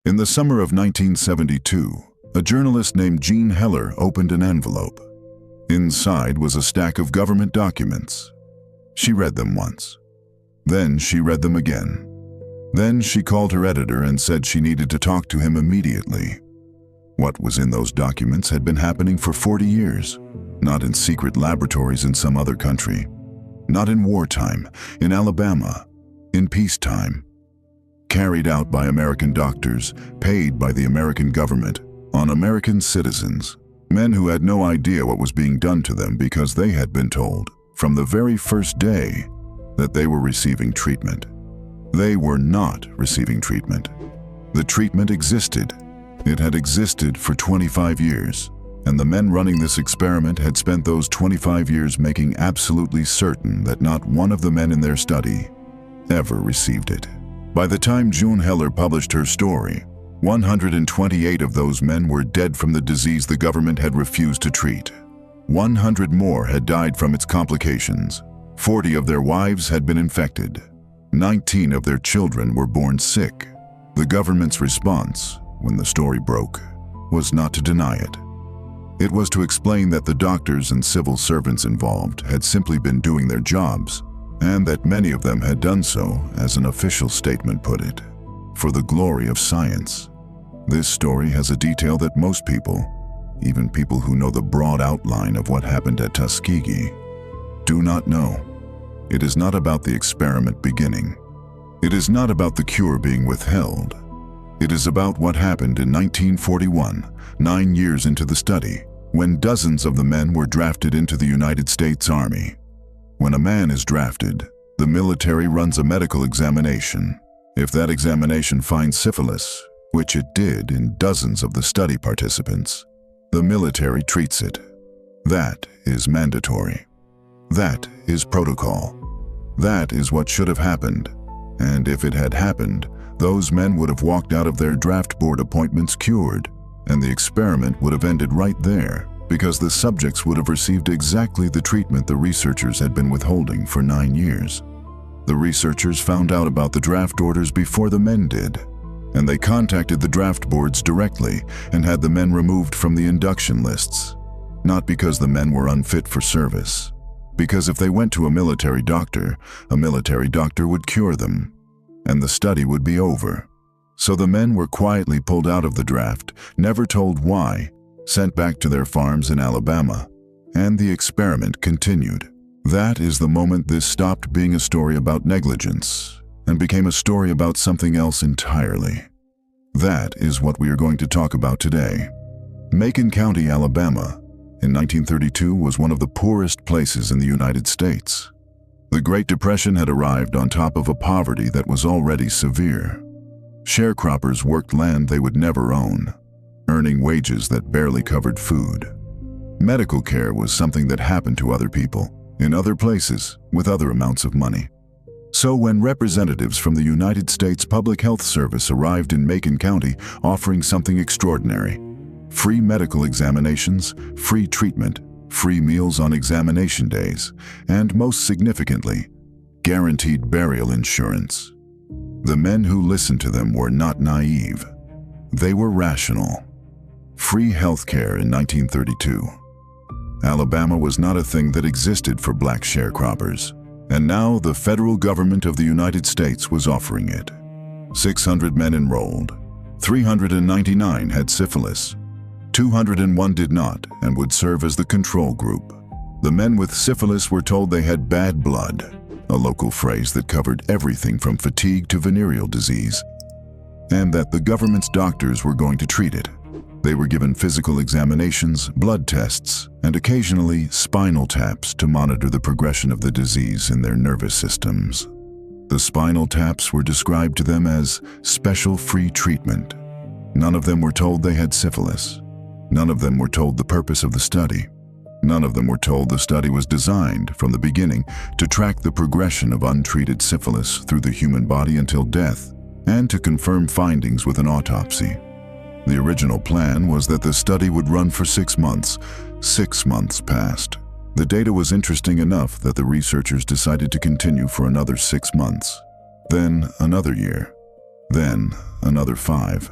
In the summer of 1972, a journalist named Jean Heller opened an envelope. Inside was a stack of government documents. She read them once. Then she read them again. Then she called her editor and said she needed to talk to him immediately. What was in those documents had been happening for 40 years, not in secret laboratories in some other country, not in wartime, in Alabama, in peacetime. Carried out by American doctors, paid by the American government, on American citizens, men who had no idea what was being done to them because they had been told, from the very first day, that they were receiving treatment. They were not receiving treatment. The treatment existed. It had existed for 25 years, and the men running this experiment had spent those 25 years making absolutely certain that not one of the men in their study ever received it. By the time Jean Heller published her story, 128 of those men were dead from the disease the government had refused to treat. 100 more had died from its complications. 40 of their wives had been infected. 19 of their children were born sick. The government's response, when the story broke, was not to deny it. It was to explain that the doctors and civil servants involved had simply been doing their jobs, and that many of them had done so, as an official statement put it, for the glory of science. This story has a detail that most people, even people who know the broad outline of what happened at Tuskegee, do not know. It is not about the experiment beginning. It is not about the cure being withheld. It is about what happened in 1941, 9 years into the study, when dozens of the men were drafted into the United States Army. When a man is drafted, the military runs a medical examination. If that examination finds syphilis, which it did in dozens of the study participants, the military treats it. That is mandatory. That is protocol. That is what should have happened. And if it had happened, those men would have walked out of their draft board appointments cured, and the experiment would have ended right there, because the subjects would have received exactly the treatment the researchers had been withholding for 9 years. The researchers found out about the draft orders before the men did, and they contacted the draft boards directly and had the men removed from the induction lists. Not because the men were unfit for service, because if they went to a military doctor would cure them, and the study would be over. So the men were quietly pulled out of the draft, never told why, sent back to their farms in Alabama, and the experiment continued. That is the moment this stopped being a story about negligence and became a story about something else entirely. That is what we are going to talk about today. Macon County, Alabama, in 1932 was one of the poorest places in the United States. The Great Depression had arrived on top of a poverty that was already severe. Sharecroppers worked land they would never own, earning wages that barely covered food. Medical care was something that happened to other people, in other places, with other amounts of money. So when representatives from the United States Public Health Service arrived in Macon County offering something extraordinary, free medical examinations, free treatment, free meals on examination days, and most significantly, guaranteed burial insurance. The men who listened to them were not naive. They were rational. Free health care in 1932. Alabama was not a thing that existed for black sharecroppers, and now the federal government of the United States was offering it. 600 men enrolled. 399 had syphilis. 201 did not and would serve as the control group. The men with syphilis were told they had bad blood, a local phrase that covered everything from fatigue to venereal disease, and that the government's doctors were going to treat it. They were given physical examinations, blood tests, and occasionally spinal taps to monitor the progression of the disease in their nervous systems. The spinal taps were described to them as special free treatment. None of them were told they had syphilis. None of them were told the purpose of the study. None of them were told the study was designed, from the beginning, to track the progression of untreated syphilis through the human body until death, and to confirm findings with an autopsy. The original plan was that the study would run for 6 months. 6 months passed. The data was interesting enough that the researchers decided to continue for another 6 months. Then another year. Then another 5.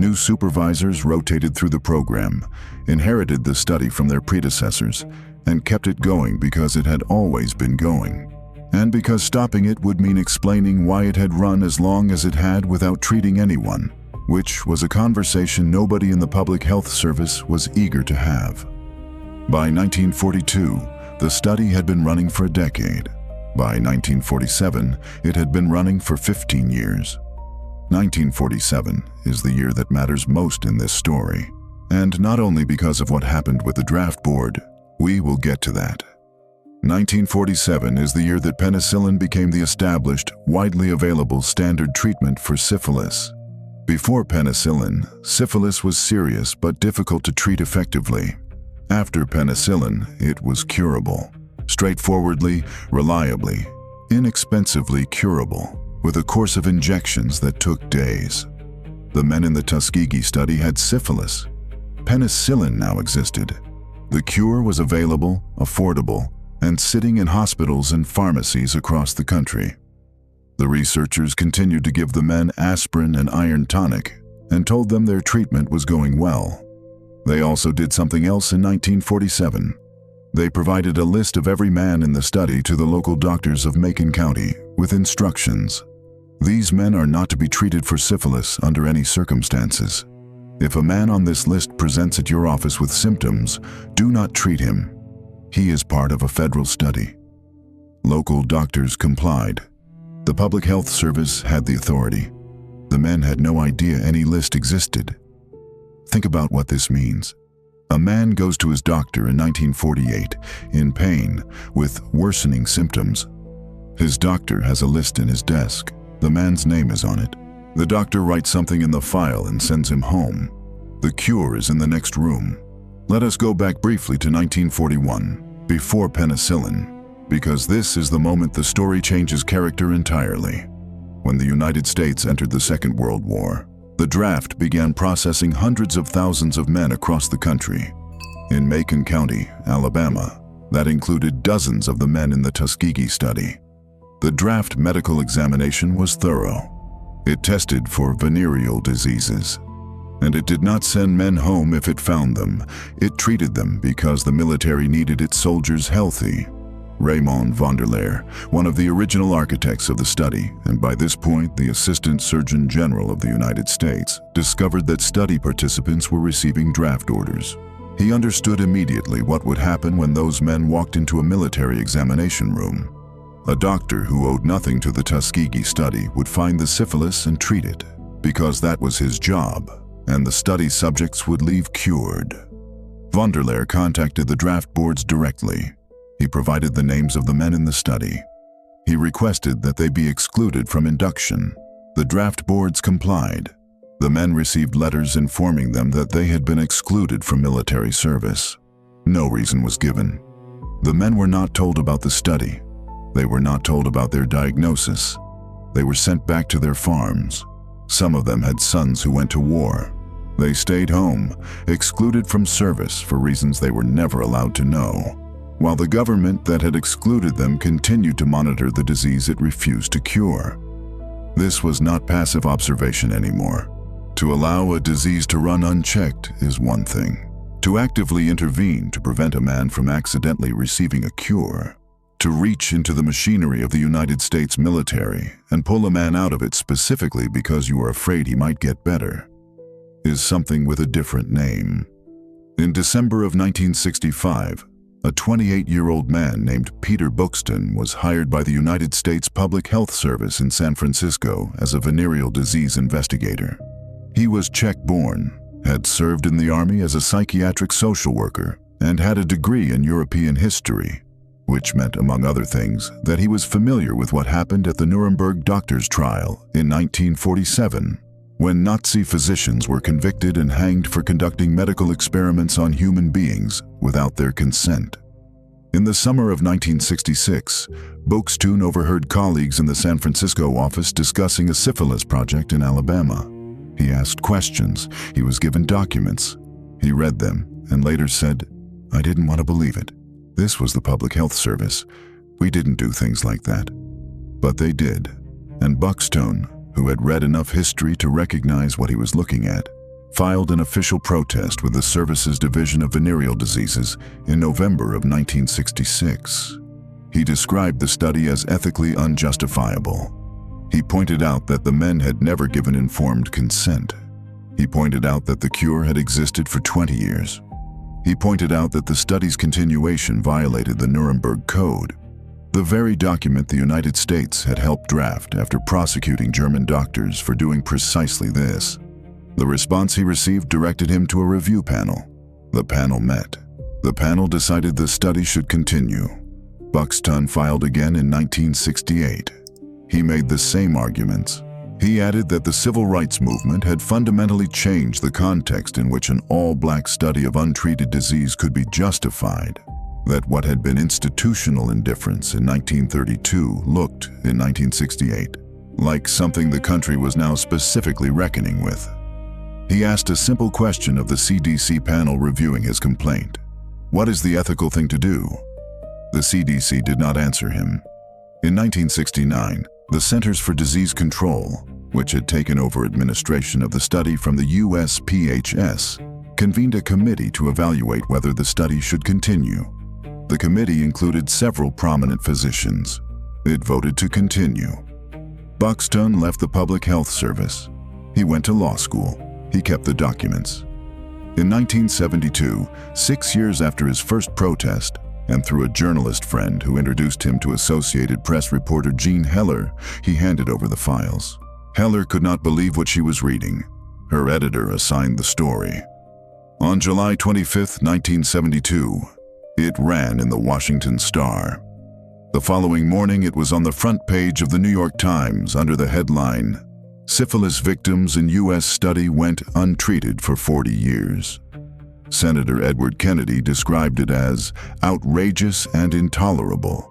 New supervisors rotated through the program, inherited the study from their predecessors, and kept it going because it had always been going. And because stopping it would mean explaining why it had run as long as it had without treating anyone, which was a conversation nobody in the public health service was eager to have. By 1942, the study had been running for a decade. By 1947, it had been running for 15 years. 1947 is the year that matters most in this story, and not only because of what happened with the draft board. We will get to that. 1947 is the year that penicillin became the established, widely available standard treatment for syphilis. Before penicillin, syphilis was serious but difficult to treat effectively. After penicillin, it was curable. Straightforwardly, reliably, inexpensively curable, with a course of injections that took days. The men in the Tuskegee study had syphilis. Penicillin now existed. The cure was available, affordable, and sitting in hospitals and pharmacies across the country. The researchers continued to give the men aspirin and iron tonic and told them their treatment was going well. They also did something else in 1947. They provided a list of every man in the study to the local doctors of Macon County with instructions. These men are not to be treated for syphilis under any circumstances. If a man on this list presents at your office with symptoms, do not treat him. He is part of a federal study. Local doctors complied. The Public Health Service had the authority. The men had no idea any list existed. Think about what this means. A man goes to his doctor in 1948, in pain, with worsening symptoms. His doctor has a list in his desk. The man's name is on it. The doctor writes something in the file and sends him home. The cure is in the next room. Let us go back briefly to 1941, before penicillin, because this is the moment the story changes character entirely. When the United States entered the Second World War, the draft began processing hundreds of thousands of men across the country. In Macon County, Alabama, that included dozens of the men in the Tuskegee study. The draft medical examination was thorough. It tested for venereal diseases. And it did not send men home if it found them. It treated them because the military needed its soldiers healthy. Raymond Vanderleer, one of the original architects of the study, and by this point the Assistant Surgeon General of the United States, discovered that study participants were receiving draft orders. He understood immediately what would happen when those men walked into a military examination room. A doctor who owed nothing to the Tuskegee study would find the syphilis and treat it, because that was his job, and the study subjects would leave cured. Vanderleer contacted the draft boards directly. He provided the names of the men in the study. He requested that they be excluded from induction. The draft boards complied. The men received letters informing them that they had been excluded from military service. No reason was given. The men were not told about the study. They were not told about their diagnosis. They were sent back to their farms. Some of them had sons who went to war. They stayed home, excluded from service for reasons they were never allowed to know, while the government that had excluded them continued to monitor the disease it refused to cure. This was not passive observation anymore. To allow a disease to run unchecked is one thing. To actively intervene to prevent a man from accidentally receiving a cure, to reach into the machinery of the United States military and pull a man out of it specifically because you are afraid he might get better, is something with a different name. In December of 1965, a 28-year-old man named Peter Buxton was hired by the United States Public Health Service in San Francisco as a venereal disease investigator. He was Czech-born, had served in the Army as a psychiatric social worker, and had a degree in European history, which meant, among other things, that he was familiar with what happened at the Nuremberg doctors' trial in 1947, when Nazi physicians were convicted and hanged for conducting medical experiments on human beings without their consent. In the summer of 1966, Buxton overheard colleagues in the San Francisco office discussing a syphilis project in Alabama. He asked questions. He was given documents. He read them and later said, "I didn't want to believe it. This was the Public Health Service. We didn't do things like that." But they did, and Buxton, who had read enough history to recognize what he was looking at, filed an official protest with the Service's Division of Venereal Diseases in November of 1966. He described the study as ethically unjustifiable. He pointed out that the men had never given informed consent. He pointed out that the cure had existed for 20 years. He pointed out that the study's continuation violated the Nuremberg Code, the very document the United States had helped draft after prosecuting German doctors for doing precisely this. The response he received directed him to a review panel. The panel met. The panel decided the study should continue. Buxton filed again in 1968. He made the same arguments. He added that the civil rights movement had fundamentally changed the context in which an all-black study of untreated disease could be justified, that what had been institutional indifference in 1932 looked, in 1968, like something the country was now specifically reckoning with. He asked a simple question of the CDC panel reviewing his complaint. What is the ethical thing to do? The CDC did not answer him. In 1969, the Centers for Disease Control, which had taken over administration of the study from the USPHS, convened a committee to evaluate whether the study should continue. The committee included several prominent physicians. It voted to continue. Buxton left the Public Health Service. He went to law school. He kept the documents. In 1972, 6 years after his first protest, and through a journalist friend who introduced him to Associated Press reporter Jean Heller, he handed over the files. Heller could not believe what she was reading. Her editor assigned the story. On July 25, 1972, it ran in the Washington Star. The following morning, it was on the front page of the New York Times under the headline, "Syphilis victims in U.S. study went untreated for 40 years." Senator Edward Kennedy described it as outrageous and intolerable.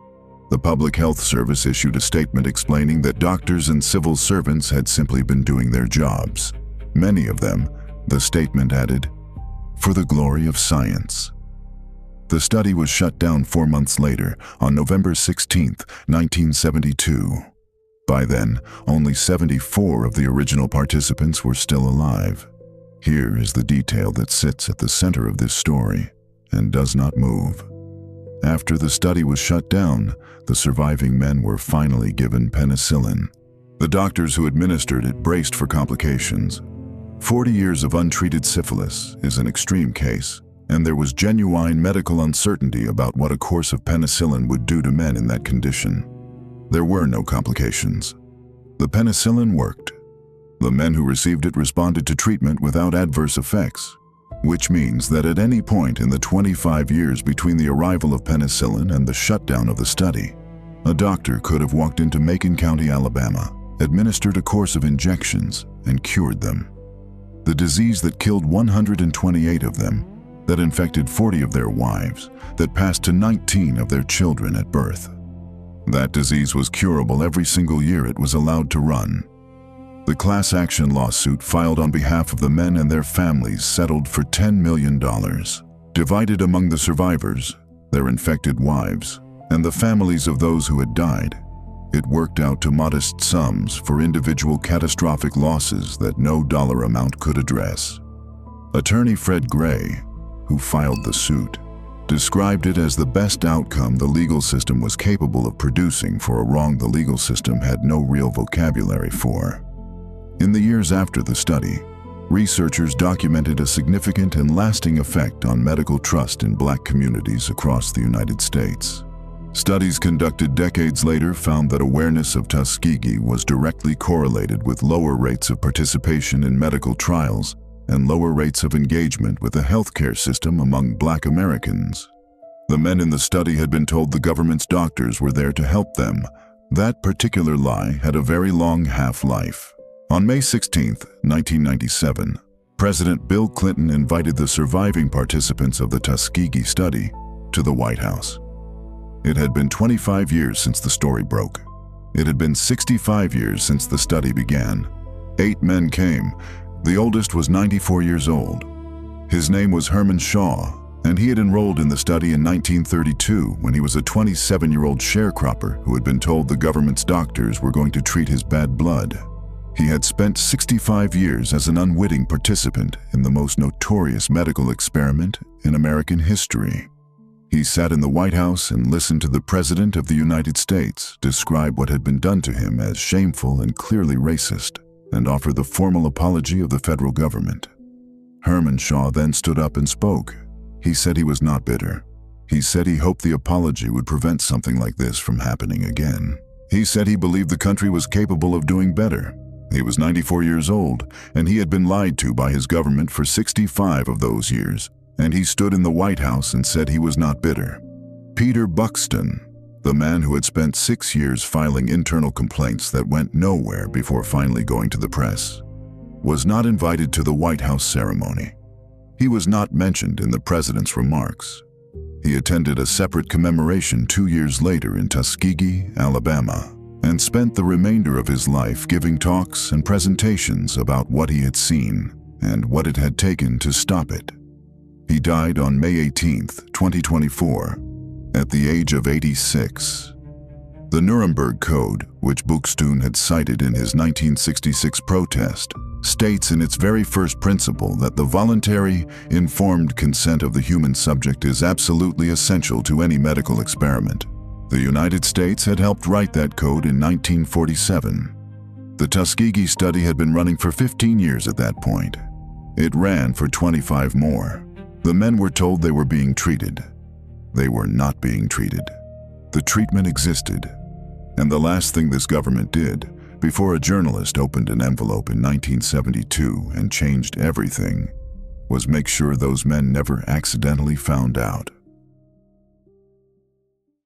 The Public Health Service issued a statement explaining that doctors and civil servants had simply been doing their jobs. Many of them, the statement added, for the glory of science. The study was shut down 4 months later, on November 16, 1972. By then, only 74 of the original participants were still alive. Here is the detail that sits at the center of this story and does not move. After the study was shut down, the surviving men were finally given penicillin. The doctors who administered it braced for complications. 40 years of untreated syphilis is an extreme case, and there was genuine medical uncertainty about what a course of penicillin would do to men in that condition. There were no complications. The penicillin worked. The men who received it responded to treatment without adverse effects, which means that at any point in the 25 years between the arrival of penicillin and the shutdown of the study, a doctor could have walked into Macon County, Alabama, administered a course of injections, and cured them. The disease that killed 128 of them, that infected 40 of their wives, that passed to 19 of their children at birth. That disease was curable every single year it was allowed to run. The class action lawsuit filed on behalf of the men and their families settled for $10 million, divided among the survivors, their infected wives, and the families of those who had died. It worked out to modest sums for individual catastrophic losses that no dollar amount could address. Attorney Fred Gray, who filed the suit, described it as the best outcome the legal system was capable of producing for a wrong the legal system had no real vocabulary for. In the years after the study, researchers documented a significant and lasting effect on medical trust in Black communities across the United States. Studies conducted decades later found that awareness of Tuskegee was directly correlated with lower rates of participation in medical trials and lower rates of engagement with the healthcare system among Black Americans. The men in the study had been told the government's doctors were there to help them. That particular lie had a very long half-life. On May 16, 1997, President Bill Clinton invited the surviving participants of the Tuskegee study to the White House. It had been 25 years since the story broke. It had been 65 years since the study began. 8 men came. The oldest was 94 years old. His name was Herman Shaw, and he had enrolled in the study in 1932 when he was a 27-year-old sharecropper who had been told the government's doctors were going to treat his bad blood. He had spent 65 years as an unwitting participant in the most notorious medical experiment in American history. He sat in the White House and listened to the President of the United States describe what had been done to him as shameful and clearly racist, and offer the formal apology of the federal government. Herman Shaw then stood up and spoke. He said he was not bitter. He said he hoped the apology would prevent something like this from happening again. He said he believed the country was capable of doing better. He was 94 years old, and he had been lied to by his government for 65 of those years, and he stood in the White House and said he was not bitter. Peter Buxton, the man who had spent 6 years filing internal complaints that went nowhere before finally going to the press, was not invited to the White House ceremony. He was not mentioned in the president's remarks. He attended a separate commemoration 2 years later in Tuskegee, Alabama, and spent the remainder of his life giving talks and presentations about what he had seen and what it had taken to stop it. He died on May 18, 2024, at the age of 86. The Nuremberg Code, which Buxton had cited in his 1966 protest, states in its very first principle that the voluntary, informed consent of the human subject is absolutely essential to any medical experiment. The United States had helped write that code in 1947. The Tuskegee study had been running for 15 years at that point. It ran for 25 more. The men were told they were being treated. They were not being treated. The treatment existed. And the last thing this government did, before a journalist opened an envelope in 1972 and changed everything, was make sure those men never accidentally found out.